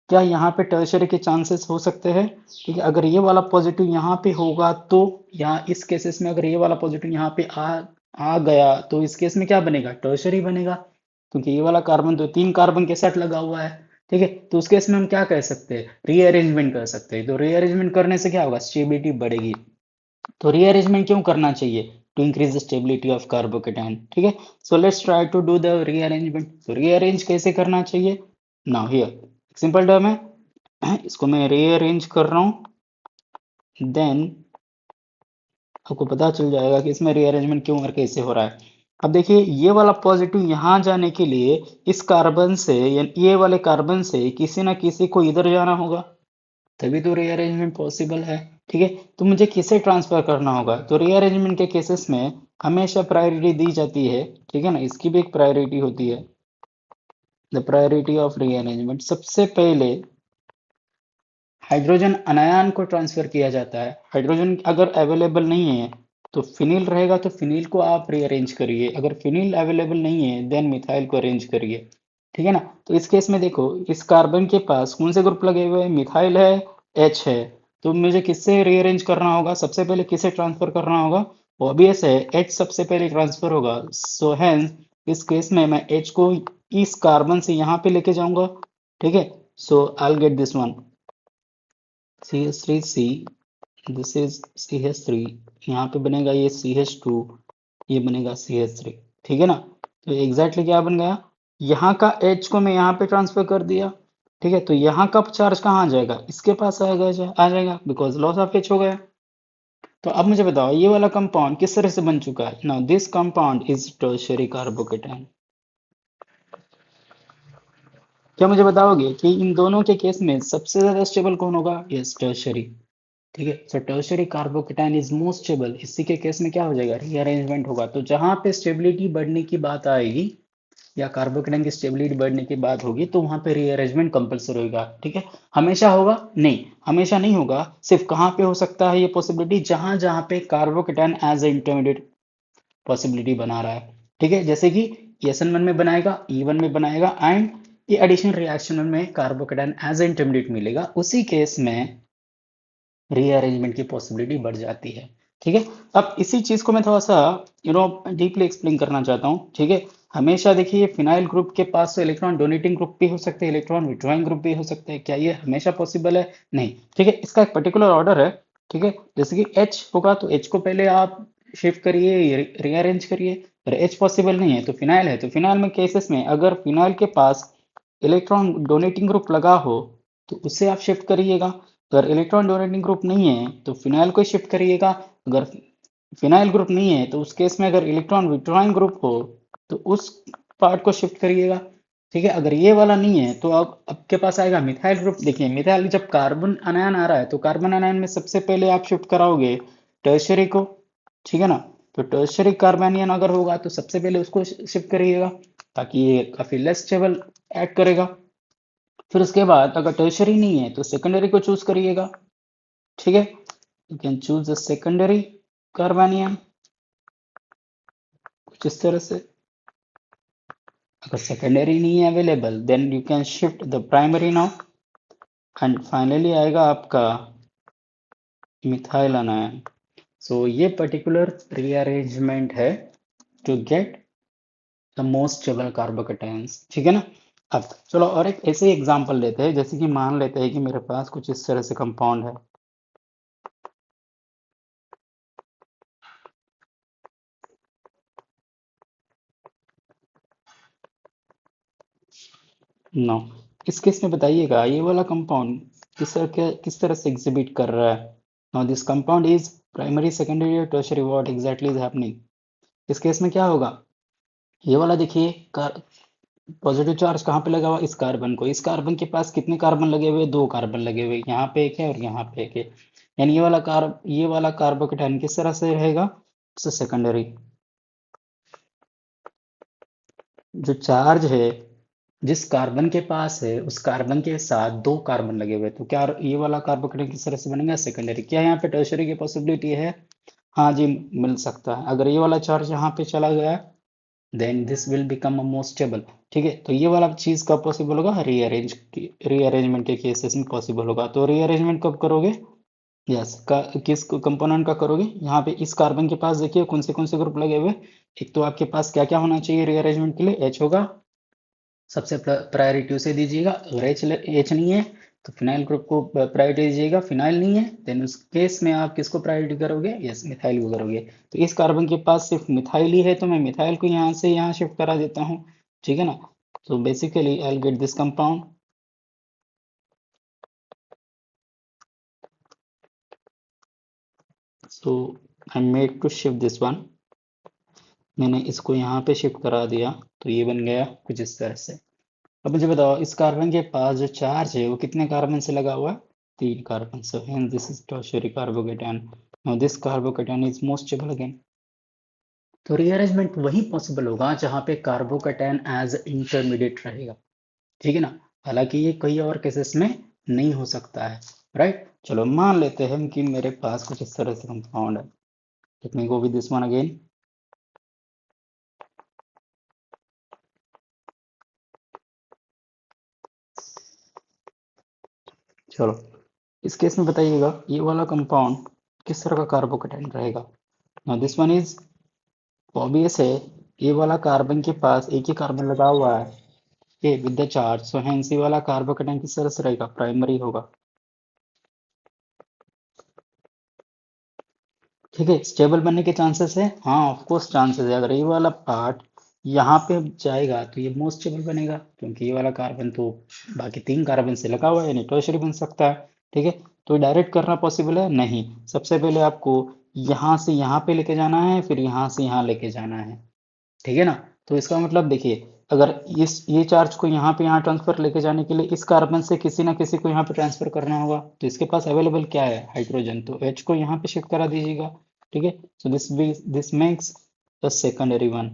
क्या यहाँ पे टर्शियरी के चांसेस हो सकते हैं? ठीक है, अगर ये वाला पॉजिटिव यहाँ पे होगा तो यहाँ इस केसेस में अगर ये वाला पॉजिटिव यहाँ पे आ गया तो इस केस में क्या बनेगा? टर्शियरी बनेगा, क्योंकि ये वाला कार्बन तो 3 कार्बन के साथ लगा हुआ है। ठीक है, तो उस केस में हम क्या कह सकते हैं? रीअरेंजमेंट कर सकते हैं। तो रीअरेंजमेंट करने से क्या होगा? स्टेबिलिटी बढ़ेगी। तो रीअरेंजमेंट क्यों करना चाहिए? To increase the stability of carbocation. ठीक है, so let's try to do the rearrangement. तो रीअरेंज कैसे करना चाहिए? नाउ हियर सिंपल टर्म है, इसको मैं रीअरेंज कर रहा हूं, देन आपको पता चल जाएगा कि इसमें रीअरेंजमेंट क्यों और कैसे हो रहा है। अब देखिए, ये वाला पॉजिटिव यहाँ जाने के लिए इस कार्बन से या ये वाले कार्बन से किसी ना किसी को इधर जाना होगा, तभी तो रीअरेंजमेंट पॉसिबल है। ठीक है, तो मुझे किसे ट्रांसफर करना होगा? तो रीअरेंजमेंट के केसेस में हमेशा प्रायोरिटी दी जाती है। ठीक है ना, इसकी भी एक प्रायोरिटी होती है, द प्रायोरिटी ऑफ रीअरेंजमेंट। सबसे पहले हाइड्रोजन अनायन को ट्रांसफर किया जाता है। हाइड्रोजन अगर अवेलेबल नहीं है तो फिनिल रहेगा, तो फिनिल को आप रीअरेंज करिए। अगर फिनिल अवेलेबल नहीं है देन मिथाइल को अरेंज करिए। ठीक है ना? तो इस केस में देखो, इस कार्बन के पास कौन से ग्रुप लगे हुए हैं? मिथाइल है, एच है। तो मुझे किससे रीअरेंज करना होगा? सबसे पहले किसे ट्रांसफर करना होगा? ऑब्वियस है, एच सबसे पहले ट्रांसफर होगा। सो हेंस इस केस में मैं एच को इस कार्बन से यहाँ पे लेके जाऊंगा। ठीक है, so I will get this one CH3C, this is CH3, यहाँ पे बनेगा ये CH2, ये बनेगा CH3। ठीक है ना? तो एग्जैक्टली क्या बन गया? यहाँ का H को मैं यहाँ पे ट्रांसफर कर दिया। ठीक है, तो यहाँ का चार्ज कहाँ आ जाएगा? इसके पास आ जाएगा बिकॉज लॉस ऑफ H हो गया। तो अब मुझे बताओ, ये वाला कंपाउंड किस तरह से बन चुका है? Now this compound is tertiary carbocation. क्या मुझे बताओगे कि इन दोनों के केस में सबसे ज्यादा स्टेबल कौन होगा? Yes, tertiary. ठीक है, so tertiary carbocation is most stable. इसी के केस में क्या हो जाएगा? रीअरेंजमेंट होगा। तो जहां पे स्टेबिलिटी बढ़ने की बात आएगी या कार्बोकेटाइन की स्टेबिलिटी बढ़ने की बात होगी तो वहां पे रीअरेंजमेंट कंपलसरी होगा। ठीक है, हमेशा होगा? नहीं, हमेशा नहीं होगा। सिर्फ कहाँ पे हो सकता है ये पॉसिबिलिटी? जहां जहां पे carbocation as a intermediate possibility बना रहा है। ठीक है, जैसे कि SN1 में बनाएगा, E1 में बनाएगा, एंड ये एडिशन रिएक्शन में कार्बोकेटाइन एज ए इंटरमीडिएट मिलेगा, उसी केस में रीअरेंजमेंट की पॉसिबिलिटी बढ़ जाती है। ठीक है, अब इसी चीज को मैं थोड़ा सा डीपली एक्सप्लेन करना चाहता हूँ। ठीक है, हमेशा देखिए, फिनाइल ग्रुप के पास तो इलेक्ट्रॉन डोनेटिंग ग्रुप भी हो सकते हैं, इलेक्ट्रॉन विड्रॉइंग ग्रुप भी हो सकते हैं। क्या ये हमेशा पॉसिबल है? नहीं। ठीक है, इसका एक पर्टिकुलर ऑर्डर है। ठीक है, जैसे कि H होगा तो H को पहले आप शिफ्ट करिए, रीअरेंज करिए। अगर H पॉसिबल नहीं है तो फिनाइल है, तो फिनाइल में केसेस में अगर फिनाइल के पास इलेक्ट्रॉन डोनेटिंग ग्रुप लगा हो तो उसे आप शिफ्ट करिएगा। अगर इलेक्ट्रॉन डोनेटिंग ग्रुप नहीं है तो फिनाइल को शिफ्ट करिएगा। अगर फिनाइल ग्रुप नहीं है तो उस केस में अगर इलेक्ट्रॉन विड्रॉइंग ग्रुप हो तो उस पार्ट को शिफ्ट करिएगा। ठीक है, अगर ये वाला नहीं है तो अब आपके पास आएगा मिथाइल ग्रुप। देखिए, मिथाइल जब कार्बन अनायन आ रहा है तो कार्बन अनायन में सबसे पहले आप शिफ्ट कराओगे टर्शियरी को। ठीक है ना? तो टर्शियरी कार्बनियन अगर होगा तो सबसे पहले उसको शिफ्ट करिएगा, ताकि ये काफी लेस स्टेबल ऐड करेगा। फिर उसके बाद अगर टर्शियरी नहीं है तो सेकेंडरी को चूज करिएगा। ठीक है, you can choose the secondary carbanion कुछ इस तरह से। अगर सेकेंडरी नहीं है available then you can shift the primary now, and finally आएगा आपका मिथाइल अनायन। सो ये पर्टिकुलर रीअरेंजमेंट है to get the most stable carbocations. ठीक है ना? अब चलो और एक ऐसे एग्जांपल लेते हैं, जैसे कि मान लेते हैं कि मेरे पास कुछ इस तरह से कंपाउंड है। नो, इस केस में बताइएगा ये वाला कंपाउंड किस तरह से एग्जिबिट कर रहा है? Now this compound is primary, secondary और tertiary. What exactly is happening? इस केस में क्या होगा? ये वाला देखिए, पॉजिटिव चार्ज कहाँ पे लगा हुआ? इस कार्बन को। इस कार्बन के पास कितने कार्बन लगे हुए? 2 कार्बन लगे हुए, यहाँ पे एक है और यहाँ पे एक है। यानी ये वाला कार्बोकेटाइन किस तरह से रहेगा? सेकेंडरी। जो चार्ज है जिस कार्बन के पास है उस कार्बन के साथ 2 कार्बन लगे हुए, तो क्या ये वाला कार्बोकेटाइन किस तरह से बनेगा? सेकेंडरी। क्या यहाँ पे टर्शियरी की पॉसिबिलिटी है? हाँ जी, मिल सकता है। अगर ये वाला चार्ज यहाँ पे चला गया then this will become a more stable. ठीक है, तो ये वाला चीज कब पॉसिबल होगा? रीअरेंजमेंट के केसेस में पॉसिबल होगा। तो रीअरेंजमेंट कब करोगे? यस, किस कंपोनेंट का करोगे? यहाँ पे इस कार्बन के पास देखिए कौन से ग्रुप लगे हुए। एक तो आपके पास क्या क्या होना चाहिए रीअरेंजमेंट के लिए? एच होगा, सबसे प्रायोरिटी उसे दीजिएगा। अगर एच नहीं है तो फिनाइल ग्रुप को प्रायोरिटी दीजिएगा। फिनाइल नहीं है देन उस केस में आप किसको प्रायोरिटी करोगे? यस, मिथाइल को करोगे। तो इस कार्बन के पास सिर्फ मिथाइल ही है तो मैं मिथाइल को यहाँ से यहाँ शिफ्ट करा देता हूँ। ठीक है ना? तो basically I will get this compound. So I made to shift this one. मैंने इसको यहाँ पे शिफ्ट करा दिया तो ये बन गया कुछ इस तरह से। अब मुझे बताओ इस कार्बन के पास जो चार्ज है वो कितने कार्बन से लगा हुआ है? 3 carbon. So hence this is tertiary carbocation. Now this carbocation is most stable again. तो रीअरेंजमेंट वही पॉसिबल होगा जहां पे कार्बोकेटायन एज इंटरमीडिएट रहेगा। ठीक है ना? हालांकि ये कई और केसेस में नहीं हो सकता है। राइट, चलो मान लेते हैं कि मेरे पास कुछ इस तरह से कंपाउंड है। Let me go with this one again. चलो इस केस में बताइएगा ये वाला कंपाउंड किस तरह का कार्बोकेटायन रहेगा। Now this one is obvious है, ये वाला कार्बन के पास एक ही कार्बन लगा हुआ है ए with the charge. So hence ये वाला कार्बोकेटायन किस तरह से रहेगा? प्राइमरी होगा। ठीक है, स्टेबल बनने के चांसेस है, हाँ ऑफ कोर्स चांसेस है। अगर ये वाला पार्ट यहाँ पे जाएगा तो ये मोस्ट स्टेबल बनेगा क्योंकि ये वाला कार्बन तो बाकी 3 कार्बन से लगा हुआ है, यानी टर्शियरी बन सकता है। ठीक है, तो डायरेक्ट करना पॉसिबल है नहीं। सबसे पहले आपको यहाँ से यहाँ पे लेके जाना है, फिर यहाँ से यहाँ लेके जाना है। ठीक है ना? तो इसका मतलब देखिए, अगर इस ये चार्ज को यहाँ पे यहाँ ट्रांसफर लेके जाने के लिए इस कार्बन से किसी ना किसी को यहाँ पे ट्रांसफर करना होगा। तो इसके पास अवेलेबल क्या है? हाइड्रोजन। तो H को यहाँ पे शिफ्ट करा दीजिएगा। ठीक है, so this makes the secondary one.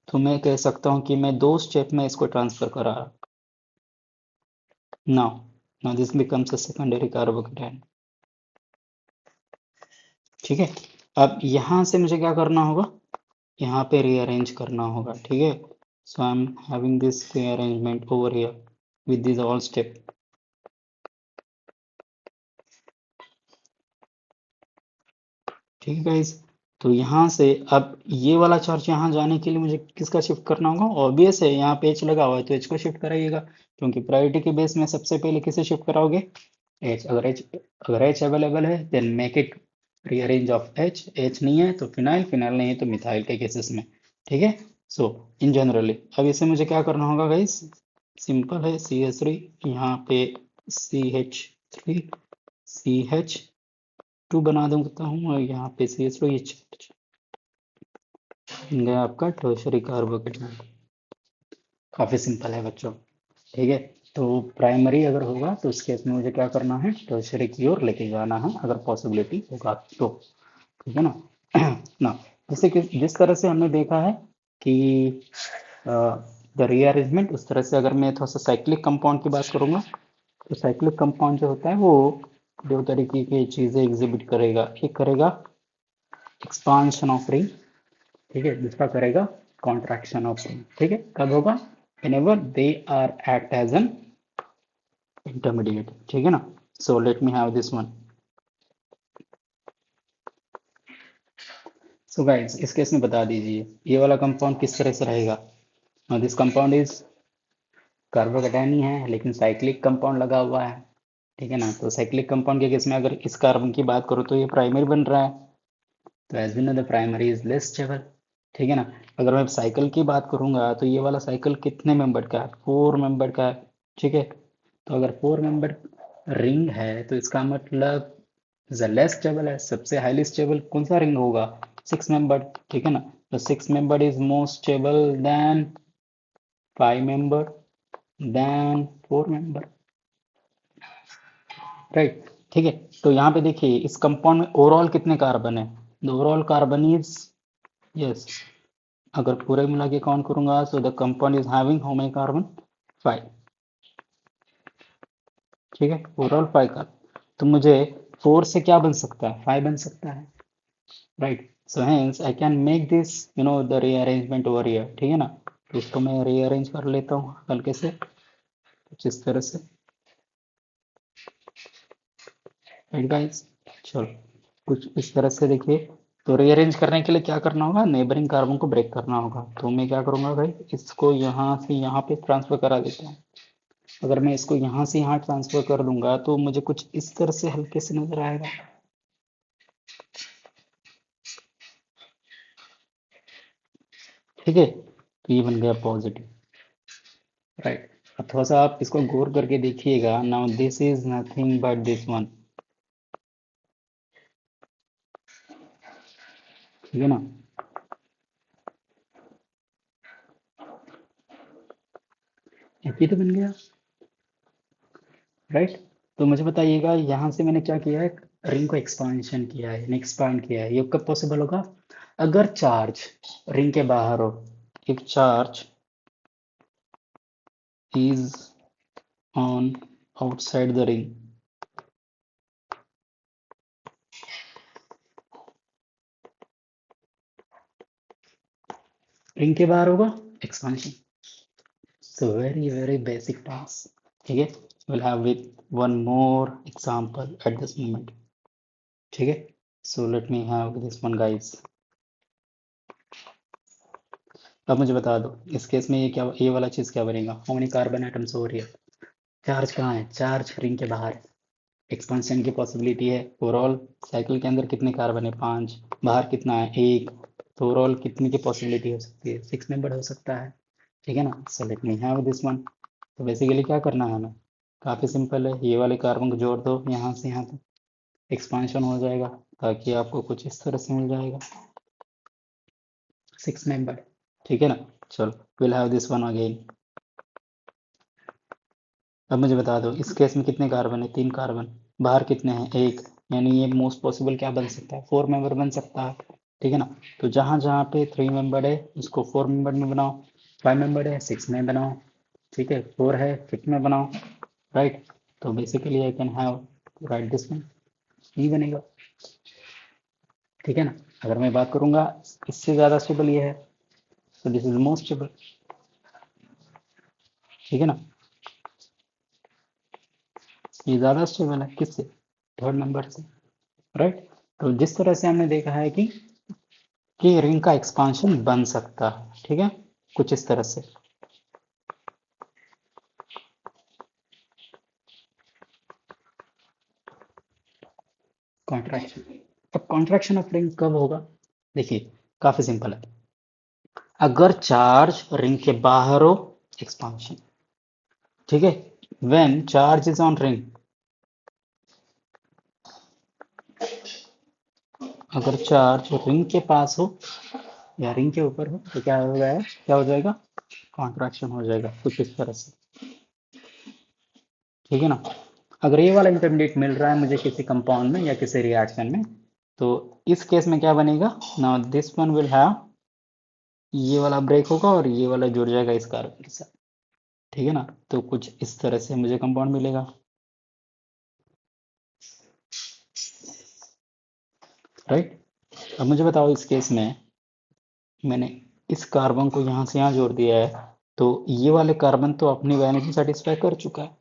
तो मैं कह सकता हूँ कि मैं 2 स्टेप में इसको ट्रांसफर करा। Now now this becomes a secondary carbocation. ठीक है, अब यहाँ से मुझे क्या करना होगा? यहाँ पे रीअरेंज करना होगा। ठीक है, so I am having this rearrangement over here with this all step. ठीक है गाइस, तो यहाँ से अब ये वाला चार्ज यहाँ जाने के लिए मुझे किसका शिफ्ट करना होगा? ऑब्वियस है, यहाँ पे एच लगा हुआ है तो एच को शिफ्ट कराइएगा क्योंकि प्रायोरिटी के बेस में सबसे पहले किसे शिफ्ट कराओगे? एच। अगर एच अवेलेबल है then make it rearrange of H. H नहीं है तो फिनाइल, फिनाइल नहीं है तो मिथाइल के केसेस में। ठीक है, सो इन जनरली अब इसे मुझे क्या करना होगा गाइस? सिंपल है, CH3 यहाँ पे CH3 CH2 बना देता हूँ और यहाँ पे CH2 ये चार्ज गया आपका टर्शरी कार्बोकेटायन। काफी सिंपल है बच्चों। ठीक है, तो प्राइमरी अगर होगा तो उस केस में मुझे क्या करना है? टर्शरी की ओर लेके जाना है अगर पॉसिबिलिटी होगा तो। ठीक है ना? ना जैसे कि जिस तरह से हमने देखा है कि द रीअरेंजमेंट, उस तरह से अगर मैं थोड़ा सा साइक्लिक कंपाउंड की बात करूंगा तो साइक्लिक कंपाउंड जो होता है वो 2 तरीके की चीजें एग्जिबिट करेगा। एक करेगा एक्सपांशन ऑफ रिंग, ठीक है, दूसरा करेगा कॉन्ट्रैक्शन ऑफ रिंग। ठीक है, कब होगा? whenever they are act as an intermediate। ठीक है ना? so let me have this one। so guys इस केस में बता दीजिए ये वाला कंपाउंड किस तरह से रहेगा। now this compound is carbocation ही है लेकिन साइक्लिक कंपाउंड लगा हुआ है। ठीक है ना? तो साइक्लिक कंपाउंड के केस में अगर इस कार्बन की बात करूँ तो ये प्राइमरी बन रहा है। तो as we know the primary is less stable. ठीक है ना? अगर मैं साइकिल की बात करूंगा तो ये वाला साइकिल कितने मेंबर का है? 4 मेंबर का है। ठीक है, तो अगर 4 मेंबर रिंग है तो इसका मतलब लेस स्टेबल है। सबसे हाईली स्टेबल कौन सा रिंग होगा? 6 मेंबर। ठीक है ना? तो 6 member is more stable than 5 member than 4 member. Right, ठीक है, तो यहाँ पे देखिए इस कंपाउंड में ओवरऑल कितने कार्बन है? The overall carbon is, yes, अगर पूरे मिला के काउंट करूंगा so the compound is having how many carbon? 5। ठीक है, ओवरऑल 5 कार्बन। तो मुझे 4 से क्या बन सकता है? 5 बन सकता है। Right, so hence I can make this the rearrangement over here, ठीक है ना। तो इसको मैं रीअरेंज कर लेता हूँ हल्के से कुछ इस तरह से, राइट गाइस। चलो कुछ इस तरह से देखिए। तो रीअरेंज करने के लिए क्या करना होगा, नेबरिंग कार्बन को ब्रेक करना होगा। तो मैं क्या करूंगा भाई, इसको यहाँ से यहाँ पे ट्रांसफर करा देता हूँ। अगर मैं इसको यहाँ से यहाँ ट्रांसफर कर दूंगा तो मुझे कुछ इस तरह से हल्के से नजर आएगा, ठीक है। तो ये बन गया पॉजिटिव, राइट। अब थोड़ा सा आप इसको गौर करके देखिएगा। Now this is nothing but this one, ठीक है ना। ये तो बन गया, राइट। तो मुझे बताइएगा, यहाँ से मैंने क्या किया है, रिंग को एक्सपांशन किया है, एक्सपांड किया है। ये कब पॉसिबल होगा, अगर चार्ज रिंग के बाहर हो। एक charge is on outside the ring, ring के बाहर होगा expansion. So very very basic task, ठीक है। Will have with one more example at this moment, ठीक है। So let me have this one guys. अब मुझे बता दो इस केस में ये क्या, ये वाला चीज क्या बनेगा, हाउ मेनी कार्बन एटम्स हो रही है। चार्ज कहाँ है, चार्ज रिंग के बाहर है। एक्सपेंशन की पॉसिबिलिटी है। ओवरऑल साइकिल के अंदर कितने कार्बन है, 5। बाहर कितना है, 1। तो ओवरऑल कितने की पॉसिबिलिटी हो सकती है, 6 मेंबर हो सकता है, ठीक है ना। So let me have this one. तो बेसिकली क्या करना है हमें, काफ़ी सिंपल है। ये वाले कार्बन को जोड़ दो यहाँ से यहाँ तक, एक्सपांशन हो जाएगा, ताकि आपको कुछ इस तरह से मिल जाएगा 6 मेंबर, ठीक है ना। चलो will have this one again. अब मुझे बता दो इस केस में कितने कार्बन है, 3 कार्बन। बाहर कितने हैं, 1। यानी ये मोस्ट पॉसिबल क्या बन सकता है, 4 मेंबर बन सकता है, ठीक है ना। तो जहाँ जहाँ पे 3 मेंबर है उसको 4 मेंबर में बनाओ, 5 मेंबर है 6 में बनाओ, ठीक है, 4 है 6 में बनाओ, राइट। तो basically I can have right this one, ये बनेगा, ठीक है ना। अगर मैं बात करूंगा इससे ज़्यादा स्टेबल ये है, तो दिस इज मोस्ट स्टेबल, ठीक है ना। ये ज़्यादा स्टेबल है किससे, थर्ड नंबर से, राइट। तो जिस तरह से हमने देखा है कि रिंग का एक्सपांशन बन सकता है, ठीक है, कुछ इस तरह से। कॉन्ट्रैक्शन, अब कॉन्ट्रैक्शन ऑफ रिंग कब होगा, देखिए काफी सिंपल है। अगर चार्ज रिंग के बाहर हो, एक्सपांशन, ठीक है। When charge is on ring, अगर चार्ज रिंग के पास हो या रिंग के ऊपर हो तो क्या हो जाएगा, क्या हो जाएगा, कॉन्ट्रैक्शन हो जाएगा कुछ इस तरह से, ठीक है ना। अगर ये वाला इंटरमीडिएट मिल रहा है मुझे किसी कंपाउंड में या किसी रिएक्शन में, तो इस केस में क्या बनेगा, now this one will have, ये वाला ब्रेक होगा और ये वाला जुड़ जाएगा इस कार्बन के साथ, ठीक है ना। तो कुछ इस तरह से मुझे कंपाउंड मिलेगा, राइट। अब मुझे बताओ इस केस में मैंने इस कार्बन को यहाँ से यहाँ जोड़ दिया है, तो ये वाले कार्बन तो अपनी वैलेंसी सेटिस्फाई कर चुका है,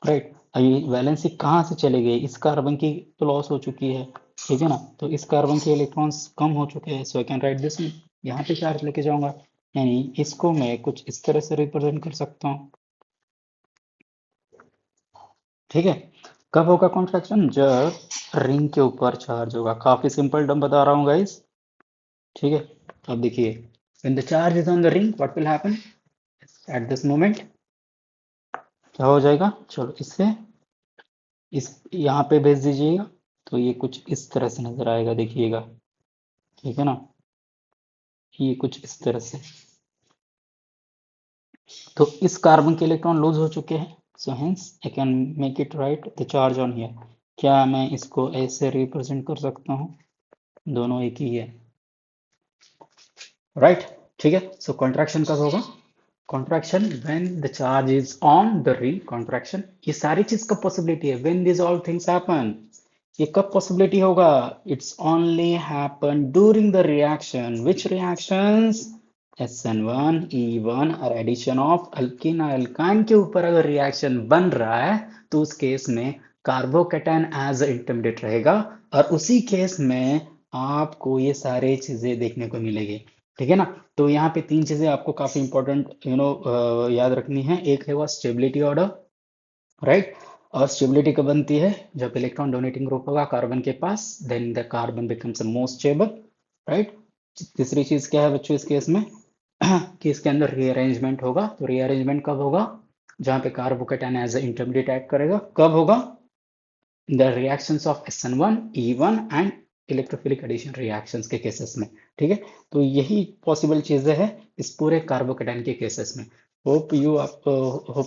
राइट। अब ये वैलेंसी कहाँ से चले गई, इस कार्बन की तो लॉस हो चुकी है, ठीक है ना। तो इस कार्बन के इलेक्ट्रॉन्स कम हो चुके हैं, सो आई कैन राइट दिस, यहाँ पे चार्ज लेके जाऊंगा, यानी इसको मैं कुछ इस तरह से रिप्रेजेंट कर सकता हूँ, ठीक है। कब होगा कॉन्ट्रैक्शन, जब रिंग के ऊपर चार्ज होगा। काफी सिंपल डम बता रहा हूँ गाइस, ठीक है। अब देखिए, when the charge is on the ring what will happen at this moment, क्या हो जाएगा, चलो इससे इस यहाँ पे भेज दीजिएगा, तो ये कुछ इस तरह से नजर आएगा, देखिएगा, ठीक है ना। ये कुछ इस तरह से, तो इस कार्बन के इलेक्ट्रॉन लूज हो चुके हैं, so hence I can make it right the charge on here. क्या मैं इसको ऐसे रिप्रेजेंट कर सकता हूँ, दोनों एक ही है, राइट, ठीक है। सो कॉन्ट्रैक्शन कब होगा, contraction when the charge is on the ring, contraction. ये सारी चीज का पॉसिबिलिटी है when this all things happen, ये कब पॉसिबिलिटी होगा? It's only happen during the reaction. Which reactions? SN1 E1 और एडिशन ऑफ अल्कीन और अल्काइन के ऊपर अगर रिएक्शन बन रहा है तो उस केस में कार्बोकेटाइन एज इंटरमीडिएट रहेगा, और उसी केस में आपको ये सारे चीजें देखने को मिलेगी। ठीक है ना? तो यहाँ पे तीन चीजें आपको काफी इंपॉर्टेंट याद रखनी है। एक है वो स्टेबिलिटी ऑर्डर, राइट? और स्टेबिलिटी कब बनती है? जब इलेक्ट्रॉन डोनेटिंग ग्रुप होगा कार्बन के पास, then the carbon becomes most stable, right? तीसरी चीज क्या है बच्चों इस केस में? कि इसके अंदर रीअरेंजमेंट होगा। तो रीअरेंजमेंट कब होगा? जहां पे carbocation as a intermediate add करेगा। कब होगा? The reactions of SN1 E1 and electrophilic addition reactions के केसेस में। ठीक है? तो यही पॉसिबल चीजें हैं इस पूरे कार्बोकेटाइन के केसेस में। होप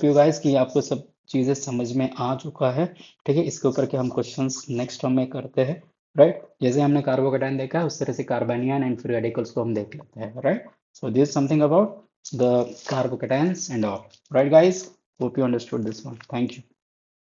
यू गाइस कि आपको सब चीजें समझ में आ चुका है। ठीक है? इसके ऊपर के हम क्वेश्चंस नेक्स्ट हम में करते हैं, राइट? जैसे हमने कार्बोकेटाइन देखा है उस तरह से कार्बेनियन एंड फ्री रेडिकल्स को हम देख लेते हैं, right? So this something about the carbocations and all, right guys? Hope you understood this one. Thank you.